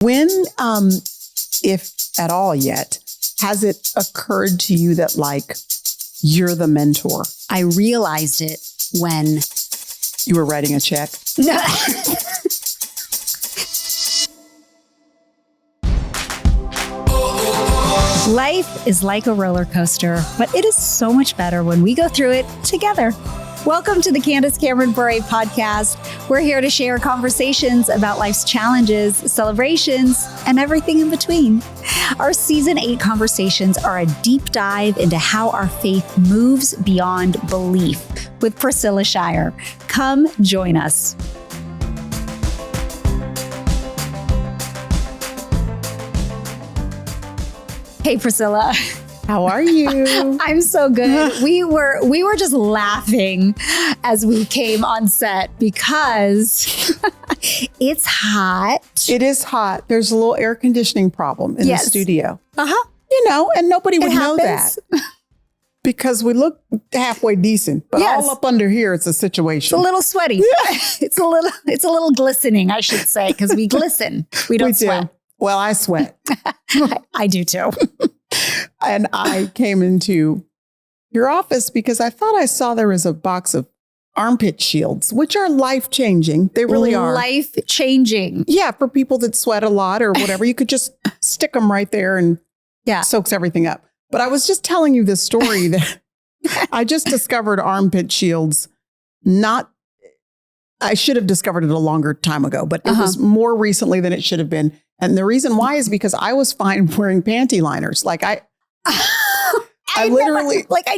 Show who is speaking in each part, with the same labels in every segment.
Speaker 1: When, if at all yet, has it occurred to you that like you're the mentor?
Speaker 2: I realized it when
Speaker 1: you were writing a check.
Speaker 2: No. Life is like a roller coaster, but it is so much better when we go through it together. Welcome to the Candace Cameron Bure Podcast. We're here to share conversations about life's challenges, celebrations, and everything in between. Our Season 8 conversations are a deep dive into how our faith moves beyond belief with Priscilla Shirer. Come join us. Hey, Priscilla.
Speaker 1: How are you?
Speaker 2: I'm so good. We were just laughing as we came on set because it's hot.
Speaker 1: It is hot. There's a little air conditioning problem in the studio. You know, and nobody would know that because we look halfway decent, but all up under here, it's a situation.
Speaker 2: It's a little sweaty. Yeah. It's a little glistening, I should say, because we glisten. We don't sweat.
Speaker 1: Well, I sweat.
Speaker 2: I do too.
Speaker 1: And I came into your office because I thought I saw there was a box of armpit shields, which are life-changing. They really are.
Speaker 2: Life-changing.
Speaker 1: Yeah, for people that sweat a lot or whatever. You could just stick them right there and soaks everything up. But I was just telling you this story that I just discovered armpit shields. I should have discovered it a longer time ago, but it was more recently than it should have been. And the reason why is because I was fine wearing panty liners. Like I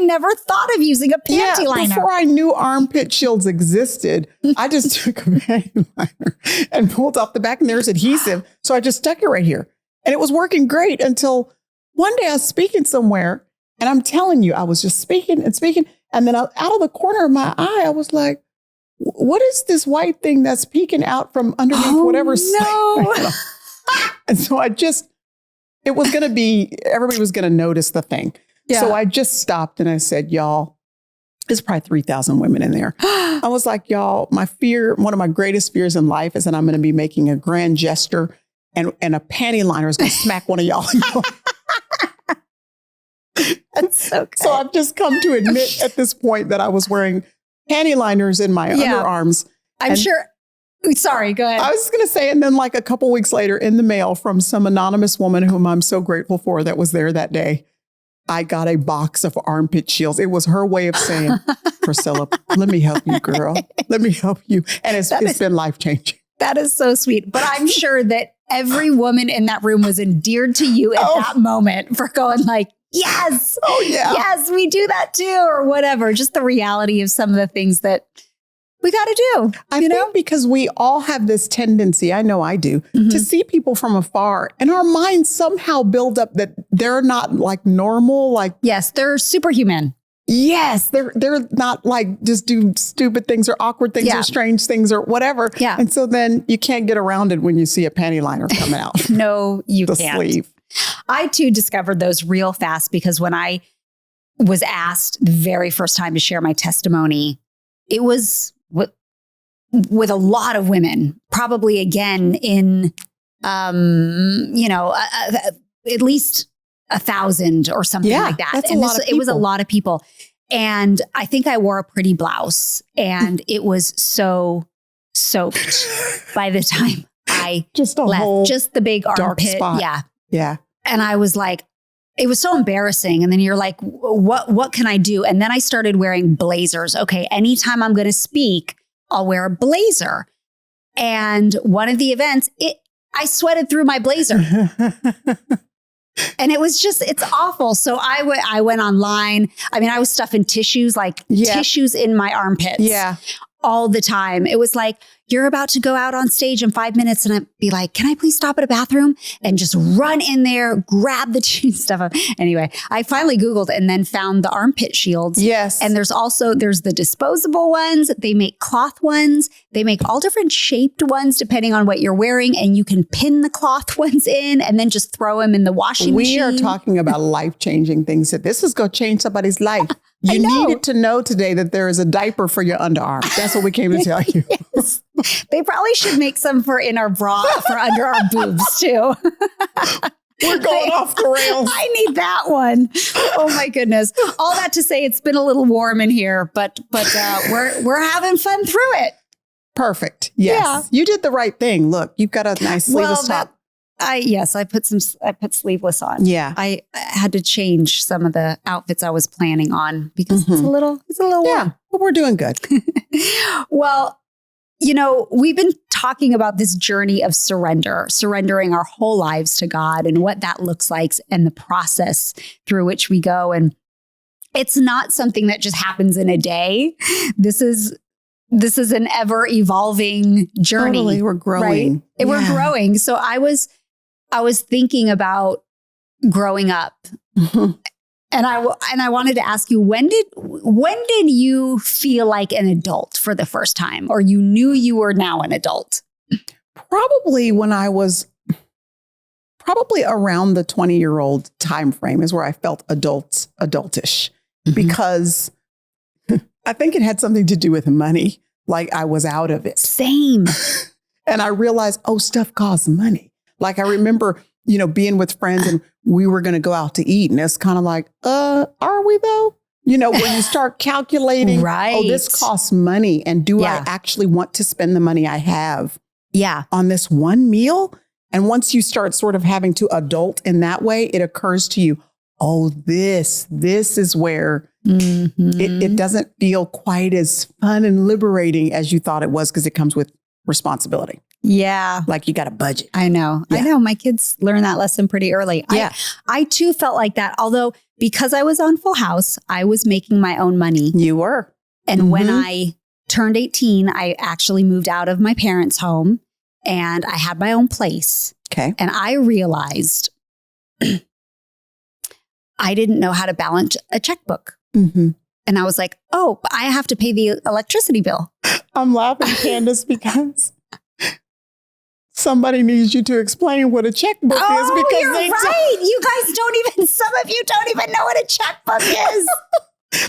Speaker 2: never thought of using a panty liner.
Speaker 1: Before I knew armpit shields existed, I just took a panty liner and pulled off the back and there's adhesive. So I just stuck it right here and it was working great until one day I was speaking somewhere and I'm telling you, I was just speaking. And then out of the corner of my eye, I was like, what is this white thing that's peeking out from underneath whatever's And so everybody was going to notice the thing. Yeah. So I just stopped and I said, y'all, there's probably 3,000 women in there. I was like, y'all, one of my greatest fears in life is that I'm going to be making a grand gesture and a panty liner is going to smack one of y'all.
Speaker 2: That's so good.
Speaker 1: So I've just come to admit at this point that I was wearing panty liners in my underarms.
Speaker 2: I'm sure. Sorry, go ahead.
Speaker 1: I was going to say, and then like a couple weeks later in the mail from some anonymous woman whom I'm so grateful for that was there that day, I got a box of armpit shields. It was her way of saying, Priscilla, let me help you, girl. Let me help you. And it's been life-changing.
Speaker 2: That is so sweet. But I'm sure that every woman in that room was endeared to you at that moment for going like, yes.
Speaker 1: Oh, yeah.
Speaker 2: Yes, we do that too, or whatever. Just the reality of some of the things that we got to do.
Speaker 1: I think because we all have this tendency, I know I do, to see people from afar and our minds somehow build up that they're not like normal. Like,
Speaker 2: yes, they're superhuman.
Speaker 1: Yes, they're not like just do stupid things or awkward things or strange things or whatever.
Speaker 2: Yeah.
Speaker 1: And so then you can't get around it when you see a panty liner come out.
Speaker 2: No, you
Speaker 1: the
Speaker 2: can't.
Speaker 1: Sleeve.
Speaker 2: I too discovered those real fast because when I was asked the very first time to share my testimony, it was with a lot of women, probably again in, at least 1,000 or something like that.
Speaker 1: That's
Speaker 2: and
Speaker 1: a lot of people.
Speaker 2: It was a lot of people. And I think I wore a pretty blouse and it was so soaked by the time I left. Just the big armpit.
Speaker 1: Spot.
Speaker 2: Yeah.
Speaker 1: Yeah.
Speaker 2: And I was like, it was so embarrassing. And then you're like, what can I do? And then I started wearing blazers. Okay, anytime I'm going to speak, I'll wear a blazer. And one of the events, I sweated through my blazer. And it was it's awful. So I went online. I mean, I was stuffing tissues, tissues in my armpits. Yeah. All the time. It was like, you're about to go out on stage in 5 minutes. And I'd be like, can I please stop at a bathroom and just run in there, grab the stuff up. Anyway, I finally Googled and then found the armpit shields.
Speaker 1: Yes.
Speaker 2: And there's the disposable ones. They make cloth ones. They make all different shaped ones depending on what you're wearing. And you can pin the cloth ones in and then just throw them in the washing machine.
Speaker 1: We are talking about life-changing things. That this is going to change somebody's life. You needed to know today that there is a diaper for your underarm. That's what we came to tell you.
Speaker 2: Yes. They probably should make some for in our bra for under our boobs too.
Speaker 1: We're going off the rails.
Speaker 2: I need that one. Oh my goodness. All that to say, it's been a little warm in here, but we're having fun through it.
Speaker 1: Perfect. Yes. Yeah. You did the right thing. Look, you've got a nice sleeveless top.
Speaker 2: I put sleeveless on.
Speaker 1: Yeah.
Speaker 2: I had to change some of the outfits I was planning on because it's a little warm.
Speaker 1: Yeah, but we're doing good.
Speaker 2: Well, we've been talking about this journey of surrendering our whole lives to God and what that looks like and the process through which we go. And it's not something that just happens in a day. This is an ever evolving journey.
Speaker 1: Totally, we're growing.
Speaker 2: Right? Yeah. We're growing. So I was thinking about growing up. And I wanted to ask you, when did you feel like an adult for the first time, or you knew you were now an adult?
Speaker 1: Probably when I was around the 20-year-old time frame is where I felt adultish, because I think it had something to do with money. Like I was out of it.
Speaker 2: Same.
Speaker 1: And I realized, stuff costs money. Like I remember, being with friends and we were going to go out to eat. And it's kind of like, are we though? When you start calculating,
Speaker 2: right.
Speaker 1: This costs money. And do I actually want to spend the money I have on this one meal? And once you start sort of having to adult in that way, it occurs to you, this is where it doesn't feel quite as fun and liberating as you thought it was, because it comes with responsibility.
Speaker 2: Yeah.
Speaker 1: Like you got a budget.
Speaker 2: I know. Yeah. I know. My kids learned that lesson pretty early.
Speaker 1: Yeah.
Speaker 2: I too felt like that. Although because I was on Full House, I was making my own money.
Speaker 1: You were.
Speaker 2: And when I turned 18, I actually moved out of my parents' home and I had my own place.
Speaker 1: Okay.
Speaker 2: And I realized I didn't know how to balance a checkbook. And I was like, but I have to pay the electricity bill.
Speaker 1: I'm laughing, Candace, because somebody needs you to explain what a checkbook is. Because
Speaker 2: you're right. You guys some of you don't even know what a checkbook is.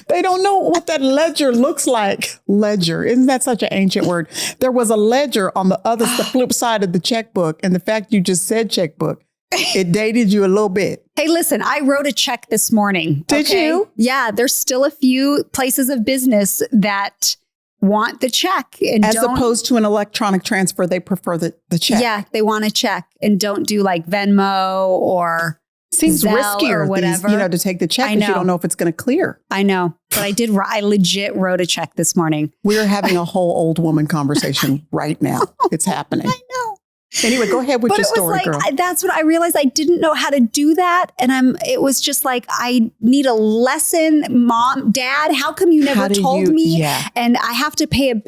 Speaker 1: They don't know what that ledger looks like. Ledger. Isn't that such an ancient word? There was a ledger on the flip side of the checkbook. And the fact you just said checkbook, it dated you a little bit.
Speaker 2: Hey, listen, I wrote a check this morning.
Speaker 1: Did you?
Speaker 2: Yeah. There's still a few places of business that want the check. And
Speaker 1: as opposed to an electronic transfer, they prefer the check.
Speaker 2: Yeah, they want a check and don't do like Venmo or
Speaker 1: seems
Speaker 2: Zelle
Speaker 1: riskier
Speaker 2: or whatever.
Speaker 1: To take the check because you don't know if it's going to clear.
Speaker 2: I know. But I legit wrote a check this morning.
Speaker 1: We're having a whole old woman conversation right now. It's happening.
Speaker 2: I know.
Speaker 1: Anyway, go ahead with your story, girl.
Speaker 2: That's what I realized. I didn't know how to do that. And it was just like, I need a lesson. Mom, Dad, how come you never told me?
Speaker 1: Yeah.
Speaker 2: And I have to pay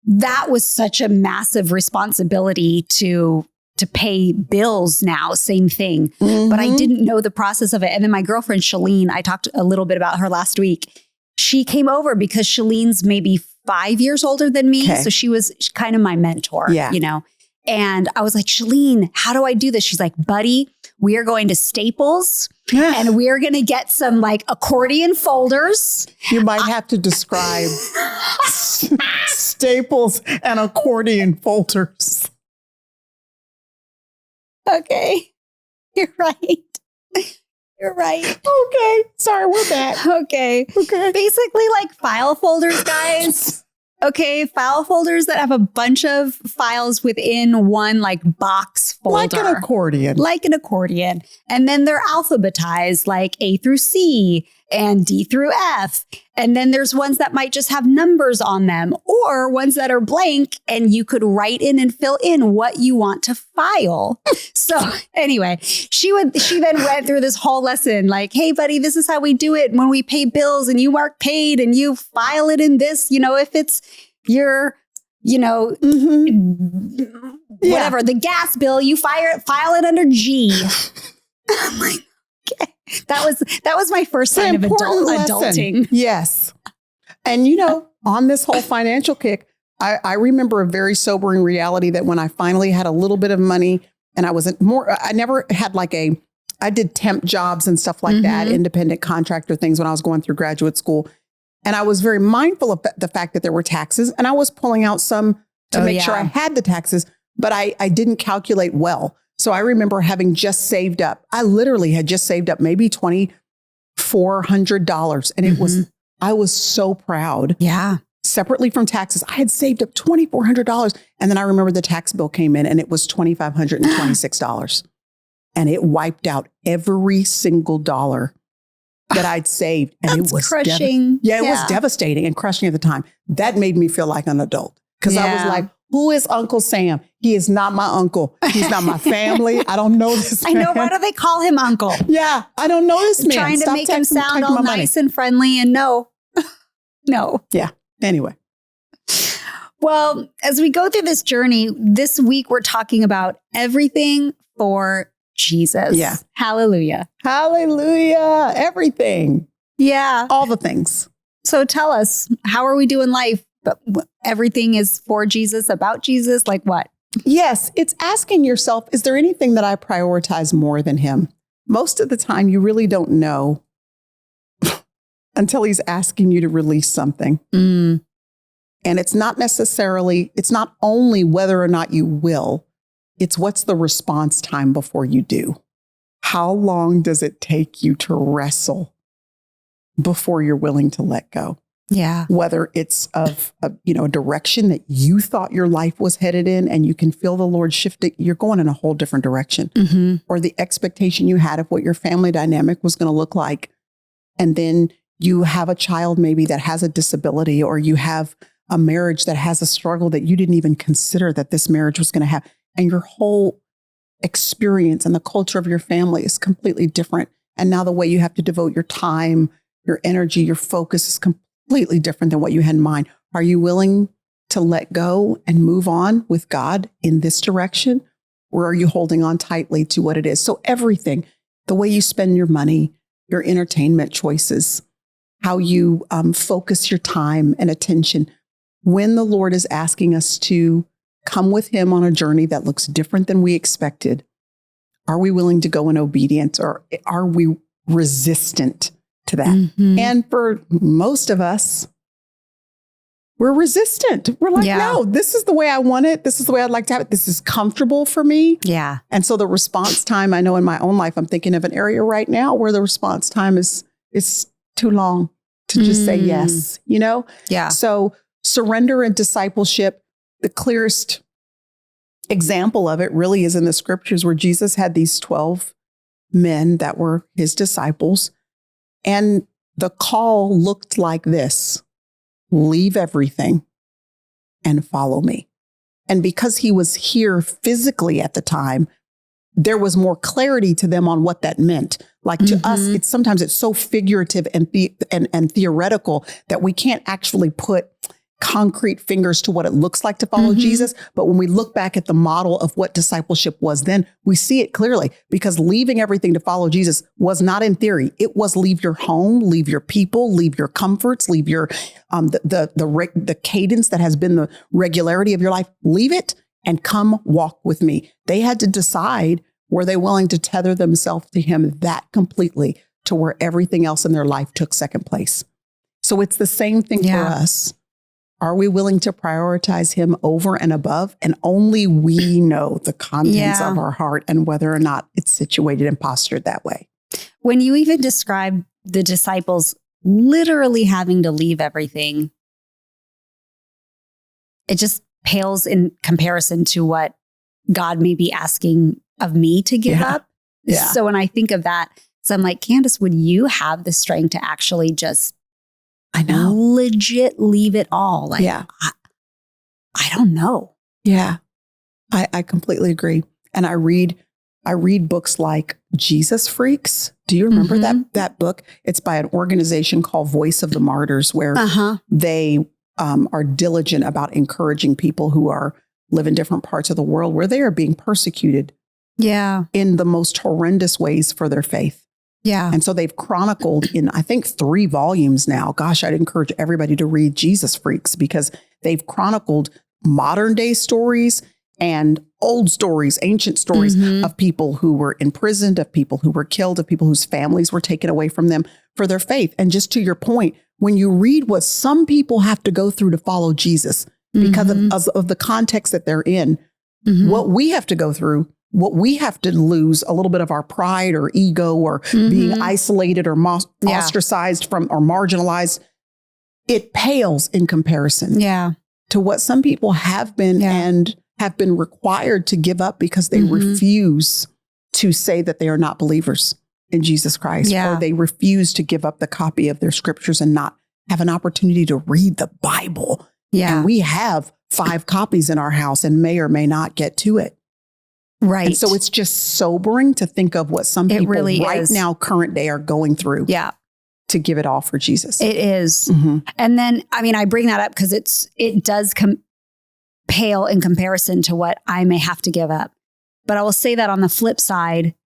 Speaker 2: that was such a massive responsibility to pay bills now. Same thing. But I didn't know the process of it. And then my girlfriend, Shalene, I talked a little bit about her last week. She came over because Shalene's maybe 5 years older than me. Okay. So she was kind of my mentor, And I was like, Shalene, how do I do this? She's like, buddy, we are going to Staples and we are going to get some like accordion folders.
Speaker 1: You might have to describe Staples and accordion folders.
Speaker 2: Okay. You're right. You're right.
Speaker 1: Okay. Sorry, we're back.
Speaker 2: Okay. Basically like file folders, guys. Okay, file folders that have a bunch of files within one like box folder.
Speaker 1: Like an accordion.
Speaker 2: Like an accordion. And then they're alphabetized like A through C and D through F. And then there's ones that might just have numbers on them or ones that are blank and you could write in and fill in what you want to file. So anyway, she then went through this whole lesson like, hey, buddy, this is how we do it when we pay bills and you mark paid and you file it in this, if it's your, whatever, the gas bill, you file it under G. I'm like, okay. That was my first sign of adulting.
Speaker 1: Yes. And on this whole financial kick, I remember a very sobering reality that when I finally had a little bit of money and I never had like a I did temp jobs and stuff like that, independent contractor things when I was going through graduate school. And I was very mindful of the fact that there were taxes, and I was pulling out some to make sure I had the taxes, but I didn't calculate well. So I remember having just saved up. I literally had just saved up maybe $2,400. And it was, I was so proud.
Speaker 2: Yeah.
Speaker 1: Separately from taxes, I had saved up $2,400. And then I remember the tax bill came in and it was $2,526. And it wiped out every single dollar that I'd saved. And
Speaker 2: That's
Speaker 1: it was
Speaker 2: crushing.
Speaker 1: It was devastating and crushing at the time. That made me feel like an adult because I was like, who is Uncle Sam? He is not my uncle. He's not my family. I don't know this man.
Speaker 2: I know. Why do they call him uncle?
Speaker 1: Yeah, I don't know this man.
Speaker 2: Trying to
Speaker 1: Stop
Speaker 2: make him sound all nice
Speaker 1: money.
Speaker 2: and friendly, and no.
Speaker 1: Yeah. Anyway.
Speaker 2: Well, as we go through this journey, this week we're talking about everything for Jesus.
Speaker 1: Yeah.
Speaker 2: Hallelujah.
Speaker 1: Hallelujah. Everything.
Speaker 2: Yeah.
Speaker 1: All the things.
Speaker 2: So tell us, how are we doing life? But everything is for Jesus, about Jesus, like what?
Speaker 1: Yes, it's asking yourself, is there anything that I prioritize more than him? Most of the time, you really don't know until he's asking you to release something. And it's not only whether or not you will, it's what's the response time before you do. How long does it take you to wrestle before you're willing to let go?
Speaker 2: Yeah.
Speaker 1: Whether it's of a direction that you thought your life was headed in and you can feel the Lord shifting, you're going in a whole different direction. Or the expectation you had of what your family dynamic was going to look like. And then you have a child maybe that has a disability, or you have a marriage that has a struggle that you didn't even consider that this marriage was going to have. And your whole experience and the culture of your family is completely different. And now the way you have to devote your time, your energy, your focus is completely different than what you had in mind. Are you willing to let go and move on with God in this direction? Or are you holding on tightly to what it is? So everything, the way you spend your money, your entertainment choices, how you focus your time and attention. When the Lord is asking us to come with him on a journey that looks different than we expected, are we willing to go in obedience, or are we resistant to that? And for most of us, we're resistant. We're like, no, this is the way I want it. This is the way I'd like to have it. This is comfortable for me. Yeah. And so the response time, I know in my own life, I'm thinking of an area right now where the response time is too long to just say yes, Yeah. So surrender and discipleship, the clearest example of it really is in the scriptures where Jesus had these 12 men that were his disciples. And the call looked like this: leave everything and follow me. And because he was here physically at the time, there was more clarity to them on what that meant. Like to us, sometimes it's so figurative and theoretical that we can't actually put concrete fingers to what it looks like to follow Jesus. But when we look back at the model of what discipleship was then, we see it clearly, because leaving everything to follow Jesus was not in theory. It was leave your home, leave your people, leave your comforts, leave your the cadence that has been the regularity of your life. Leave it and come walk with me. They had to decide, were they willing to tether themselves to him that completely, to where everything else in their life took second place. So it's the same thing for us. Are we willing to prioritize him over and above? And only we know the contents of our heart and whether or not it's situated and postured that way.
Speaker 2: When you even describe the disciples literally having to leave everything, it just pales in comparison to what God may be asking of me to give up. Yeah. So when I think of that, so I'm like, Candace, would you have the strength to actually just legit leave it all? Like, I don't know. Yeah.
Speaker 1: I completely agree. And I read books like Jesus Freaks. Do you remember that book? It's by an organization called Voice of the Martyrs, where they are diligent about encouraging people who live in different parts of the world where they are being persecuted in the most horrendous ways for their faith. Yeah. And so they've chronicled in, I think, 3 volumes now. Gosh, I'd encourage everybody to read Jesus Freaks, because they've chronicled modern day stories and old stories, ancient stories of people who were imprisoned, of people who were killed, of people whose families were taken away from them for their faith. And just to your point, when you read what some people have to go through to follow Jesus because of the context that they're in, what we have to go through, what we have to lose a little bit of our pride or ego or being isolated or ostracized from or marginalized, it pales in comparison to what some people have been and have been required to give up because they refuse to say that they are not believers in Jesus Christ, or they refuse to give up the copy of their scriptures and not have an opportunity to read the Bible. And we have 5 copies in our house and may or may not get to it.
Speaker 2: Right.
Speaker 1: And so it's just sobering to think of what some people really now, current day, are going through. To give it all for Jesus.
Speaker 2: It is. And then, I mean, I bring that up because it does pale in comparison to what I may have to give up. But I will say that on the flip side,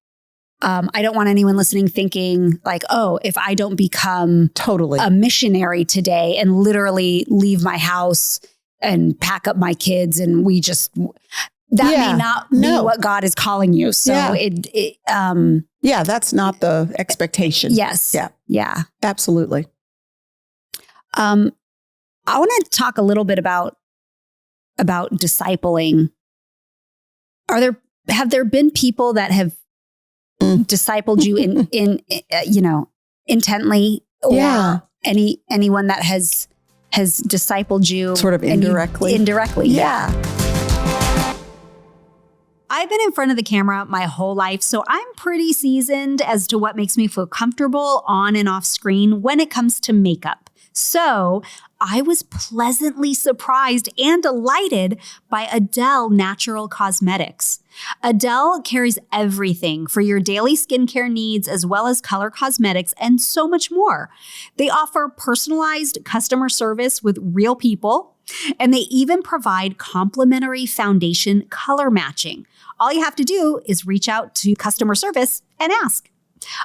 Speaker 2: I don't want anyone listening thinking like, oh, if I don't become a missionary today and literally leave my house and pack up my kids and we just, that may not be what God is calling you. So
Speaker 1: that's not the expectation.
Speaker 2: Yes. Yeah.
Speaker 1: Absolutely.
Speaker 2: I want to talk a little bit about discipling. Have there been people that have discipled you in intently, or anyone that has discipled you
Speaker 1: sort of indirectly?
Speaker 2: Yeah. I've been in front of the camera my whole life, so I'm pretty seasoned as to what makes me feel comfortable on and off screen when it comes to makeup. So I was pleasantly surprised and delighted by Adele Natural Cosmetics. Adele carries everything for your daily skincare needs, as well as color cosmetics and so much more. They offer personalized customer service with real people, and they even provide complimentary foundation color matching. All you have to do is reach out to customer service and ask.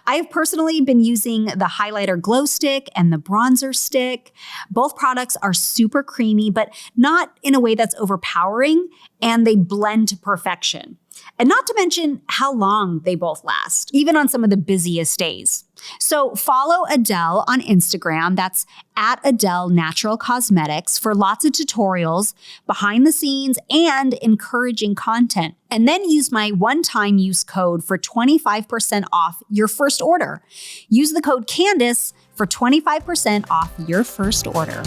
Speaker 2: I have personally been using the highlighter glow stick and the bronzer stick. Both products are super creamy, but not in a way that's overpowering, and they blend to perfection. And not to mention how long they both last, even on some of the busiest days. So follow Adele on Instagram. That's at Adele Natural Cosmetics for lots of tutorials, behind the scenes, and encouraging content. And then use my one-time use code for 25% off your first order. Use the code Candace for 25% off your first order.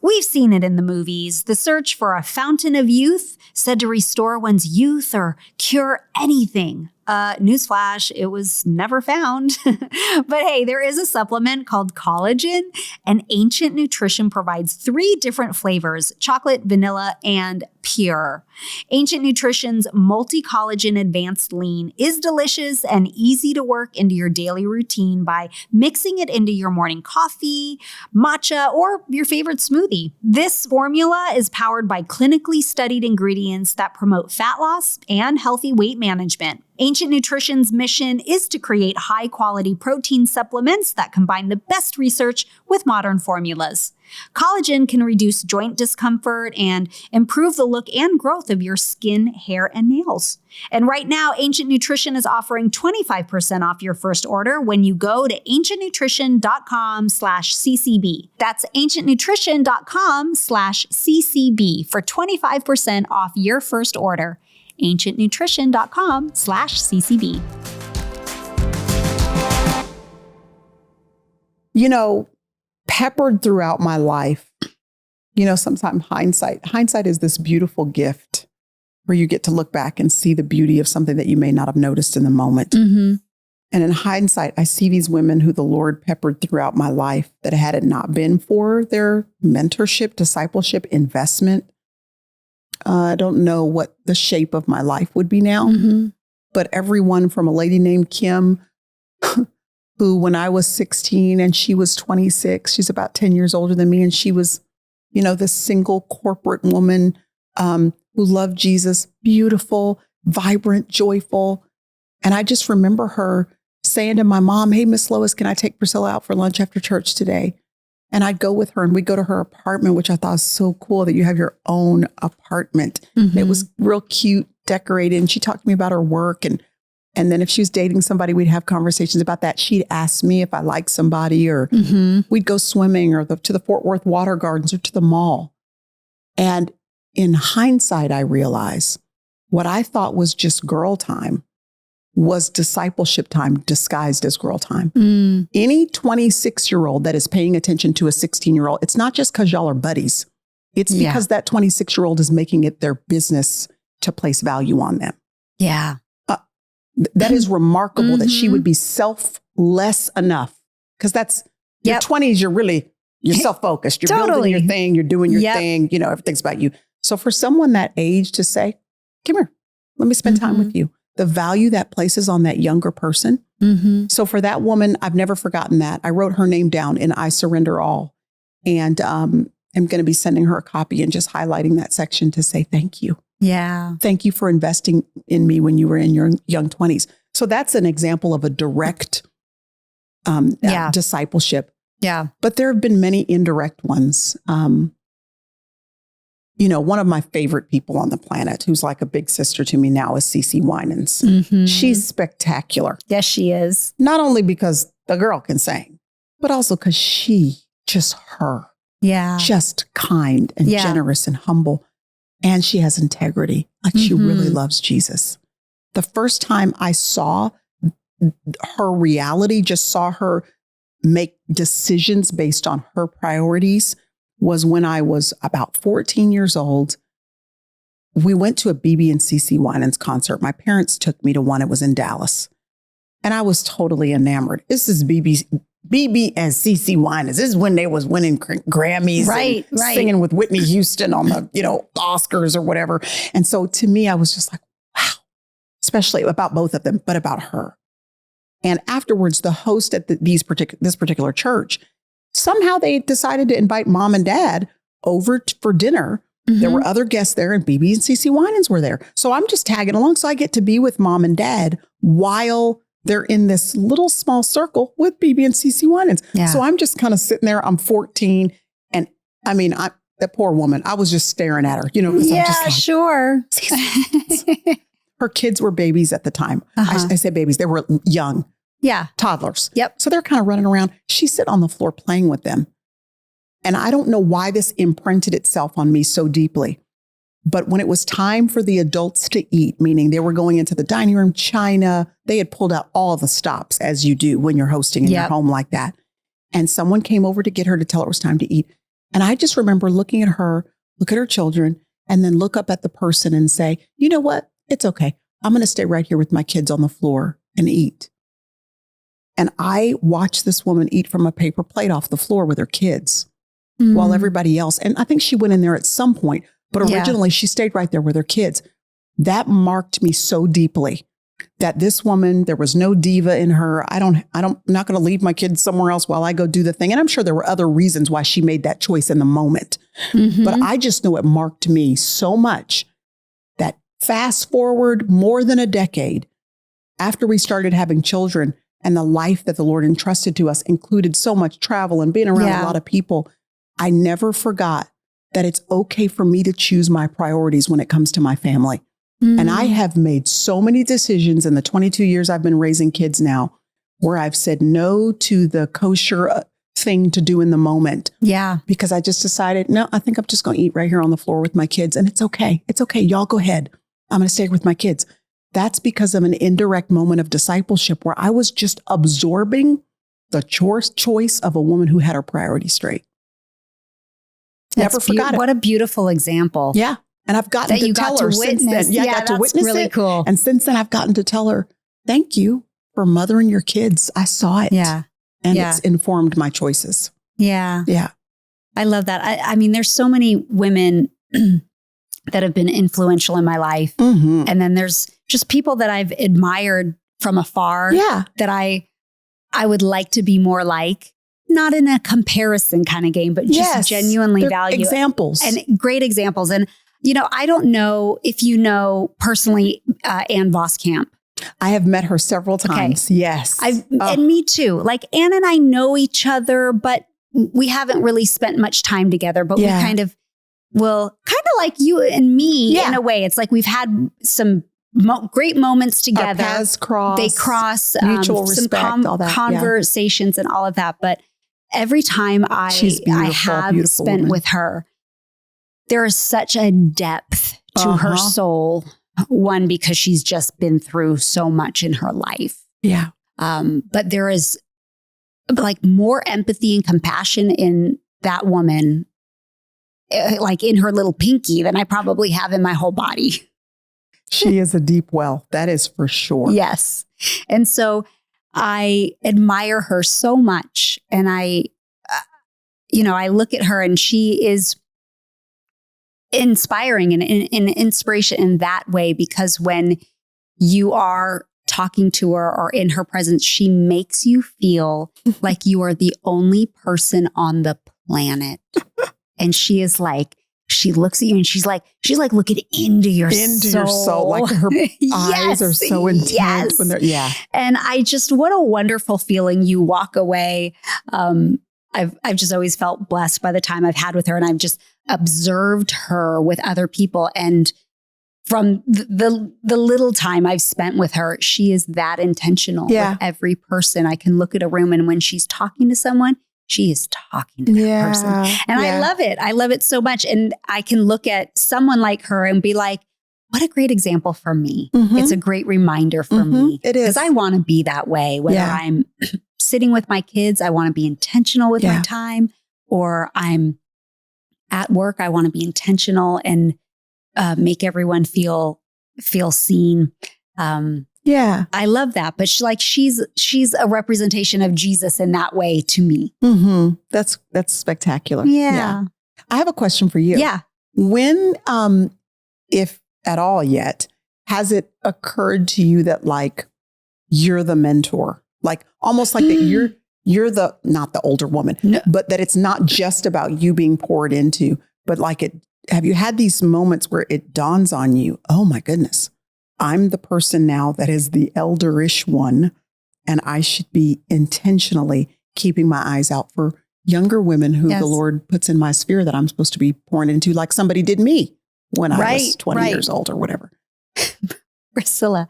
Speaker 2: We've seen it in the movies, the search for a fountain of youth said to restore one's youth or cure anything. Newsflash, it was never found. But hey, there is a supplement called collagen, and Ancient Nutrition provides 3 different flavors: chocolate, vanilla, and pure. Ancient Nutrition's multi-collagen advanced lean is delicious and easy to work into your daily routine by mixing it into your morning coffee, matcha, or your favorite smoothie. This formula is powered by clinically studied ingredients that promote fat loss and healthy weight management. Ancient Nutrition's mission is to create high-quality protein supplements that combine the best research with modern formulas. Collagen can reduce joint discomfort and improve the look and growth of your skin, hair, and nails. And right now, Ancient Nutrition is offering 25% off your first order when you go to ancientnutrition.com/CCB. That's ancientnutrition.com/CCB for 25% off your first order. ancientnutrition.com/CCB.
Speaker 1: You know, peppered throughout my life, sometimes hindsight is this beautiful gift where you get to look back and see the beauty of something that you may not have noticed in the moment. And in hindsight, I see these women who the Lord peppered throughout my life that had it not been for their mentorship, discipleship, investment, I don't know what the shape of my life would be now. But everyone from a lady named Kim, who when I was 16 and she was 26, she's about 10 years older than me. And she was, this single corporate woman who loved Jesus, beautiful, vibrant, joyful. And I just remember her saying to my mom, "Hey, Miss Lois, can I take Priscilla out for lunch after church today?" And I'd go with her and we'd go to her apartment, which I thought was so cool that you have your own apartment.
Speaker 2: Mm-hmm.
Speaker 1: It was real cute, decorated. And she talked to me about her work. And then if she was dating somebody, we'd have conversations about that. She'd ask me if I liked somebody, or we'd go swimming or to the Fort Worth Water Gardens or to the mall. And in hindsight, I realized what I thought was just girl time was discipleship time disguised as girl time. Any 26-year-old that is paying attention to a 16-year-old, it's not just because y'all are buddies. It's because that 26-year-old is making it their business to place value on them.
Speaker 2: Yeah.
Speaker 1: That is remarkable that she would be selfless enough, because that's your 20s. You're self-focused. You're building your thing. You're doing your thing. You know, everything's about you. So for someone that age to say, come here, let me spend time with you. The value that places on that younger person. So for that woman, I've never forgotten that. I wrote her name down in I Surrender All. And I'm going to be sending her a copy and just highlighting that section to say thank you.
Speaker 2: Yeah.
Speaker 1: Thank you for investing in me when you were in your young 20s. So that's an example of a direct discipleship.
Speaker 2: Yeah.
Speaker 1: But there have been many indirect ones. You know, one of my favorite people on the planet who's like a big sister to me now is CeCe Winans. She's spectacular.
Speaker 2: Yes, she is.
Speaker 1: Not only because the girl can sing, but also because just kind and generous and humble. And she has integrity. Like she really loves Jesus. The first time I saw her reality, just saw her make decisions based on her priorities, was when I was about 14 years old. We went to a BB and CeCe Winans concert. My parents took me to one. It was in Dallas. And I was totally enamored. This is BB and CeCe Winans. This is when they was winning Grammys,
Speaker 2: right,
Speaker 1: singing with Whitney Houston on the, Oscars or whatever. And so to me, I was just like, wow, especially about both of them, but about her. And afterwards, the host at this particular church, somehow they decided to invite mom and dad over for dinner. There were other guests there, and BB and CeCe Winans were there. So I'm just tagging along. So I get to be with mom and dad while they're in this little small circle with BB and CeCe Winans. Yeah. So I'm just kind of sitting there. I'm 14. And I mean, that poor woman, I was just staring at her, Yeah, I'm just like,
Speaker 2: sure.
Speaker 1: Her kids were babies at the time. I say babies. They were young.
Speaker 2: Yeah.
Speaker 1: Toddlers.
Speaker 2: Yep.
Speaker 1: So they're kind of running around. She's sitting on the floor playing with them. And I don't know why this imprinted itself on me so deeply. But when it was time for the adults to eat, meaning they were going into the dining room, china, they had pulled out all the stops, as you do when you're hosting in your home like that. And someone came over to get her to tell her it was time to eat. And I just remember looking at her, look at her children, and then look up at the person and say, you know what? It's okay. I'm going to stay right here with my kids on the floor and eat. And I watched this woman eat from a paper plate off the floor with her kids while everybody else. And I think she went in there at some point, but originally she stayed right there with her kids. That marked me so deeply that this woman, there was no diva in her. I'm not going to leave my kids somewhere else while I go do the thing. And I'm sure there were other reasons why she made that choice in the moment. But I just know it marked me so much that fast forward more than a decade after we started having children, and the life that the Lord entrusted to us included so much travel and being around a lot of people, I never forgot that it's okay for me to choose my priorities when it comes to my family. And I have made so many decisions in the 22 years I've been raising kids now, where I've said no to the kosher thing to do in the moment. Yeah. Because I just decided, no, I think I'm just going to eat right here on the floor with my kids. And it's okay. It's okay. Y'all go ahead. I'm going to stay with my kids. That's because of an indirect moment of discipleship where I was just absorbing the choice of a woman who had her priorities straight. Never forgot it.
Speaker 2: What a beautiful example.
Speaker 1: Yeah. And I've gotten to tell her since then. Yeah, I got to witness really cool. And since then, I've gotten to tell her, thank you for mothering your kids. I saw it. Yeah. And it's informed my choices. Yeah. Yeah.
Speaker 2: I love that. I mean, there's so many women that have been influential in my life. And then there's just people that I've admired from afar that I would like to be more like. Not in a comparison kind of game, but just genuinely value
Speaker 1: examples
Speaker 2: and great examples. And, I don't know if you know personally Ann Voskamp.
Speaker 1: I have met her several times. Okay. Yes.
Speaker 2: And me too. Like Ann and I know each other, but we haven't really spent much time together, but we kind of like you and me in a way. It's like we've had some great moments together. Our
Speaker 1: paths cross.
Speaker 2: They cross.
Speaker 1: Mutual respect, all that.
Speaker 2: Conversations and all of that. But every time I have spent woman. With her, there is such a depth to her soul. One, because she's just been through so much in her life.
Speaker 1: Yeah.
Speaker 2: But there is like more empathy and compassion in that woman, like in her little pinky, than I probably have in my whole body.
Speaker 1: She is a deep well. That is for sure.
Speaker 2: Yes. And so I admire her so much. And I look at her and she is inspiring and inspiration in that way, because when you are talking to her or in her presence, she makes you feel like you are the only person on the planet. And she is like, she looks at you and she's like looking into your soul.
Speaker 1: Like her eyes are so intense when they're,
Speaker 2: And what a wonderful feeling. You walk away. I've just always felt blessed by the time I've had with her, and I've just observed her with other people. And from the little time I've spent with her, she is that intentional with every person. I can look at a room, and when she's talking to someone, she is talking to that person. And I love it. I love it so much. And I can look at someone like her and be like, what a great example for me. Mm-hmm. It's a great reminder for me.
Speaker 1: It is.
Speaker 2: Because I want to be that way. Whether I'm sitting with my kids, I want to be intentional with my time, or I'm at work, I want to be intentional and make everyone feel seen. I love that. But she's a representation of Jesus in that way to me.
Speaker 1: Mm-hmm. That's spectacular.
Speaker 2: Yeah.
Speaker 1: I have a question for you.
Speaker 2: Yeah.
Speaker 1: When, if at all yet, has it occurred to you that like you're the mentor, like almost like that you're the, not the older woman, but that it's not just about you being poured into, but like have you had these moments where it dawns on you, oh my goodness, I'm the person now that is the elderish one, and I should be intentionally keeping my eyes out for younger women who the Lord puts in my sphere that I'm supposed to be pouring into, like somebody did me when I was 20 years old or whatever.
Speaker 2: Priscilla,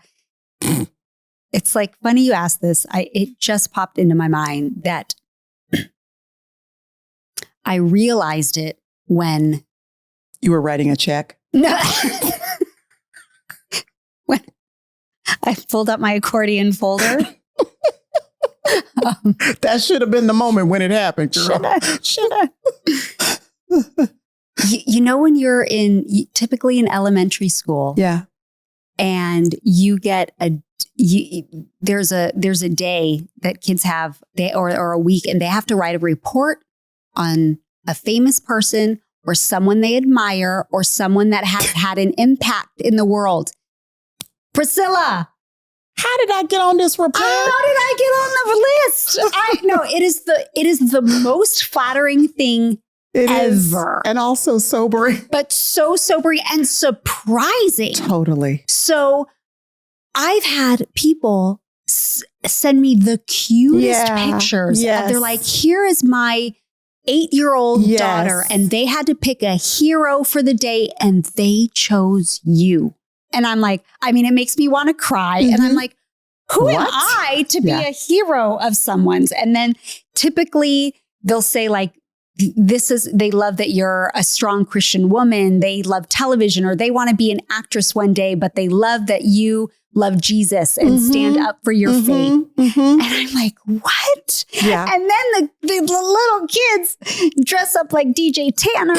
Speaker 2: it's like funny you asked this. It just popped into my mind that I realized it when
Speaker 1: you were writing a check.
Speaker 2: No. When I pulled up my accordion folder.
Speaker 1: That should have been the moment when it happened, girl.
Speaker 2: Should have. You know, when you're typically in elementary school, and you get there's a day that kids have, or a week, and they have to write a report on a famous person or someone they admire or someone that has had an impact in the world. Priscilla,
Speaker 1: how did I get on this report?
Speaker 2: How did I get on the list? It is the most flattering thing ever.
Speaker 1: And also sobering.
Speaker 2: But so sobering and surprising.
Speaker 1: Totally.
Speaker 2: So I've had people send me the cutest pictures.
Speaker 1: Yes.
Speaker 2: They're like, here is my 8-year-old daughter, and they had to pick a hero for the day, and they chose you. And I'm like, it makes me want to cry. Mm-hmm. And I'm like, who am I to be a hero of someone's? And then typically they'll say like, they love that you're a strong Christian woman. They love television, or they want to be an actress one day, but they love that you love Jesus and stand up for your faith. Mm-hmm. And I'm like, what? Yeah. And then the little kids dress up like D.J. Tanner.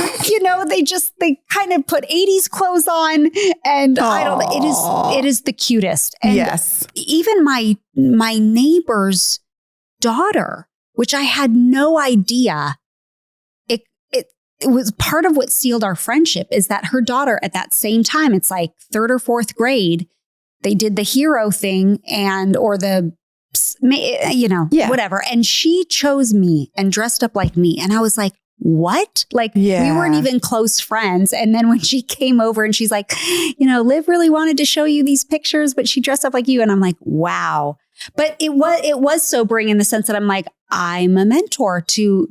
Speaker 2: They kind of put 80s clothes on, and I don't know. It is the cutest. And even my neighbor's daughter, which I had no idea, it was part of what sealed our friendship, is that her daughter at that same time, it's like 3rd or 4th grade, they did the hero thing whatever. And she chose me and dressed up like me. And I was like, what? Like we weren't even close friends. And then when she came over and she's like, Liv really wanted to show you these pictures, but she dressed up like you. And I'm like, wow. But it was sobering in the sense that I'm like, I'm a mentor to,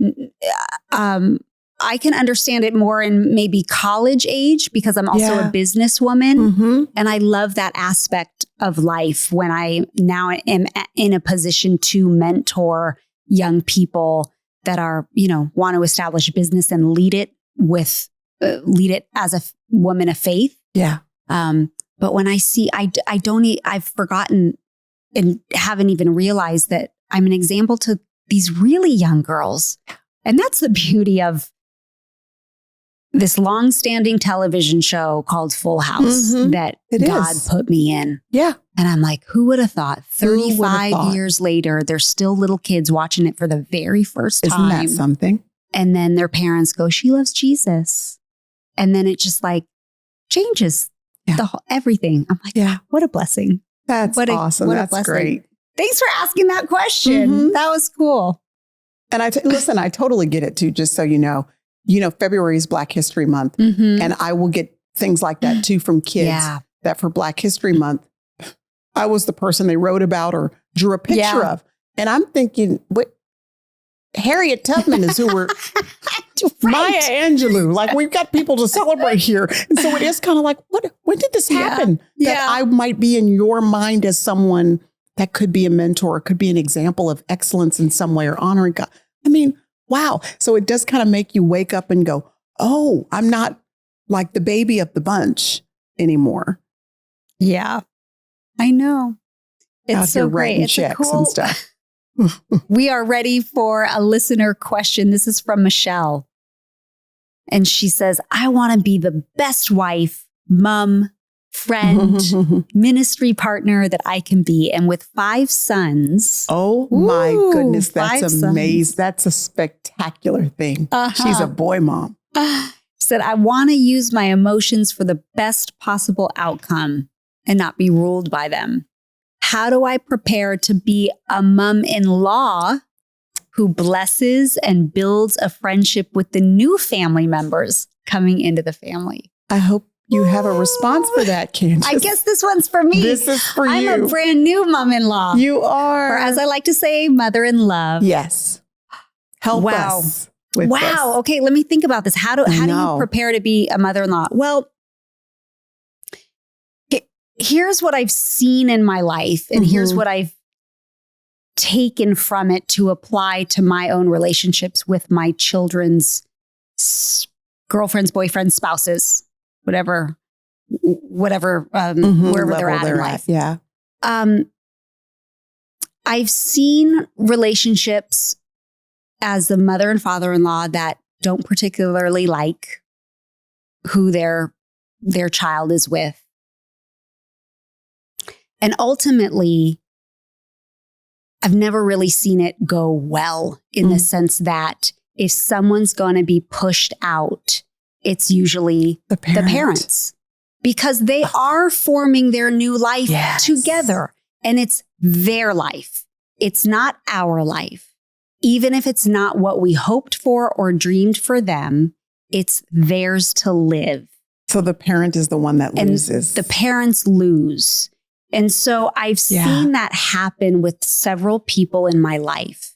Speaker 2: I can understand it more in maybe college age because I'm also a businesswoman. And I love that aspect of life when I now am in a position to mentor young people that are, want to establish business and lead it as a woman of faith. Yeah. But when I see, I've forgotten and haven't even realized that I'm an example to these really young girls. And that's the beauty of this long-standing television show called Full House that God put me in. Yeah. And I'm like, who would have thought 35 years later, they're still little kids watching it for the very first time.
Speaker 1: Isn't that something?
Speaker 2: And then their parents go, she loves Jesus. And then it just like changes everything. I'm like, what a blessing.
Speaker 1: That's awesome. That's great.
Speaker 2: Thanks for asking that question. That was cool.
Speaker 1: And I totally get it too, just so you know. February is Black History Month. And I will get things like that too from kids that for Black History Month, I was the person they wrote about or drew a picture of. And I'm thinking, what? Harriet Tubman is who we're, Maya Angelou. Like we've got people to celebrate here. And so it is kind of like, when did this happen? That I might be in your mind as someone that could be a mentor, could be an example of excellence in some way or honoring God. I mean, wow. So it does kind of make you wake up and go, oh, I'm not like the baby of the bunch anymore.
Speaker 2: Yeah, I know. It's so great. It's
Speaker 1: checks and stuff.
Speaker 2: We are ready for a listener question. This is from Michelle. And she says, I want to be the best wife, mom, friend, ministry partner that I can be. And with 5 sons.
Speaker 1: Oh my goodness. That's amazing. That's a spectacular thing. She's a boy mom.
Speaker 2: Said, I want to use my emotions for the best possible outcome and not be ruled by them. How do I prepare to be a mom-in-law who blesses and builds a friendship with the new family members coming into the family?
Speaker 1: I hope you have a response for that, Candace.
Speaker 2: I guess this one's for me.
Speaker 1: This is for you.
Speaker 2: I'm a brand new mom-in-law.
Speaker 1: You are.
Speaker 2: Or as I like to say, mother-in-love.
Speaker 1: Yes. Help us with this.
Speaker 2: Okay, let me think about this. How do you prepare to be a mother-in-law? Well, here's what I've seen in my life, and here's what I've taken from it to apply to my own relationships with my children's girlfriends, boyfriends, spouses, whatever, wherever they're at in life.
Speaker 1: Yeah.
Speaker 2: I've seen relationships as the mother and father-in-law that don't particularly like who their child is with. And ultimately, I've never really seen it go well in the sense that if someone's going to be pushed out, it's usually the parents because they are forming their new life together and it's their life. It's not our life. Even if it's not what we hoped for or dreamed for them, it's theirs to live.
Speaker 1: So the parent is the one that loses.
Speaker 2: And the parents lose. And so I've seen that happen with several people in my life.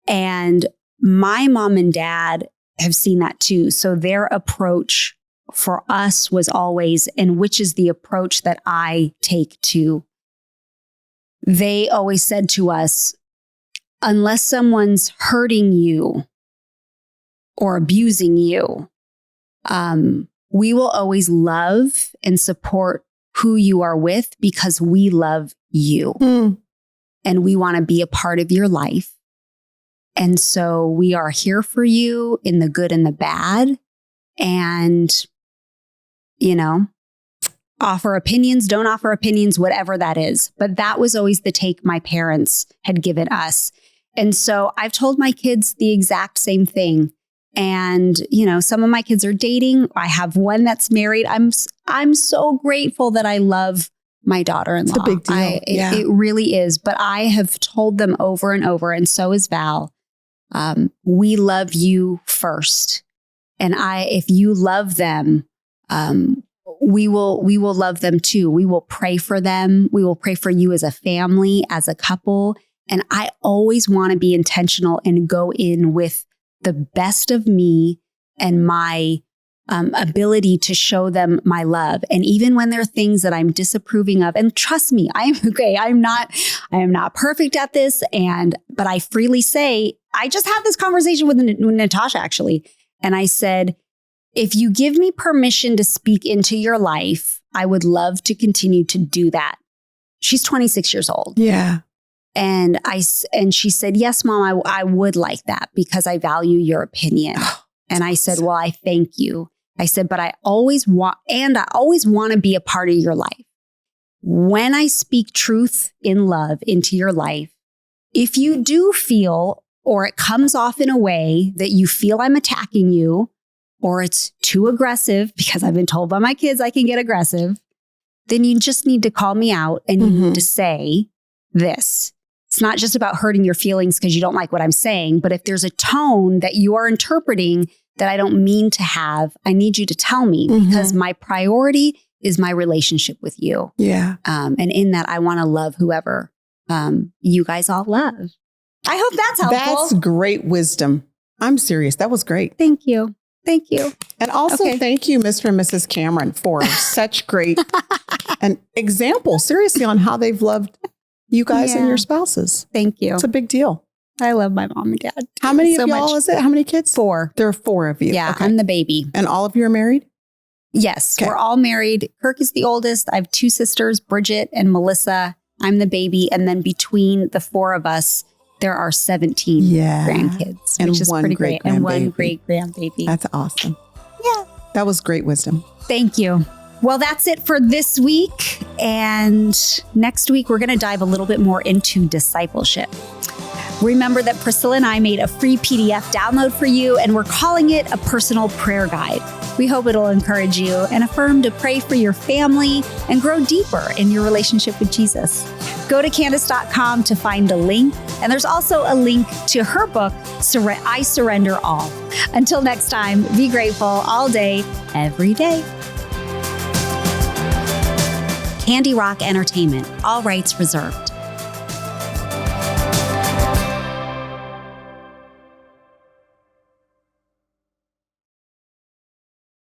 Speaker 2: And my mom and dad have seen that too. So their approach for us was always, and which is the approach that I take too. They always said to us, unless someone's hurting you or abusing you, we will always love and support who you are with because we love you and we want to be a part of your life. And so we are here for you in the good and the bad and, offer opinions, don't offer opinions, whatever that is. But that was always the take my parents had given us. And so I've told my kids the exact same thing. And, some of my kids are dating. I have one that's married. I'm so grateful that I love my daughter-in-law.
Speaker 1: It's a big deal.
Speaker 2: It really is. But I have told them over and over, and so is Val, we love you first. And if you love them, we will love them too. We will pray for them. We will pray for you as a family, as a couple. And I always want to be intentional and go in with the best of me and my ability to show them my love. And even when there are things that I'm disapproving of, and trust me, I am not perfect at this. But I freely say, I just had this conversation with Natasha actually. And I said, if you give me permission to speak into your life, I would love to continue to do that. She's 26 years old.
Speaker 1: Yeah.
Speaker 2: And she said, yes, Mom, I would like that because I value your opinion. And I said, well, I thank you. I said, but I always want to be a part of your life. When I speak truth in love into your life, if you do feel, or it comes off in a way that you feel I'm attacking you, or it's too aggressive, because I've been told by my kids I can get aggressive, then you just need to call me out and you need to say this. It's not just about hurting your feelings because you don't like what I'm saying, but if there's a tone that you are interpreting that I don't mean to have, I need you to tell me because my priority is my relationship with you.
Speaker 1: Yeah.
Speaker 2: And in that, I want to love whoever you guys all love. I hope that's helpful.
Speaker 1: That's great wisdom. I'm serious. That was great.
Speaker 2: Thank you. Thank you.
Speaker 1: And also thank you, Mr. and Mrs. Cameron, for such great an example, seriously, on how they've loved you guys and your spouses.
Speaker 2: Thank you.
Speaker 1: It's a big deal.
Speaker 2: I love my mom and dad.
Speaker 1: How many of y'all is it? How many kids?
Speaker 2: 4.
Speaker 1: There are 4 of you.
Speaker 2: Yeah, I'm the baby.
Speaker 1: And all of you are married?
Speaker 2: Yes, we're all married. Kirk is the oldest. I have 2 sisters, Bridget and Melissa. I'm the baby. And then between the 4 of us, there are 17 grandkids,
Speaker 1: and
Speaker 2: which is pretty great. And 1 great grandbaby.
Speaker 1: That's awesome.
Speaker 2: Yeah.
Speaker 1: That was great wisdom.
Speaker 2: Thank you. Well, that's it for this week. And next week, we're going to dive a little bit more into discipleship. Remember that Priscilla and I made a free PDF download for you, and we're calling it a personal prayer guide. We hope it'll encourage you and affirm to pray for your family and grow deeper in your relationship with Jesus. Go to Candace.com to find a link. And there's also a link to her book, I Surrender All. Until next time, be grateful all day, every day. CandyRock Entertainment, all rights reserved.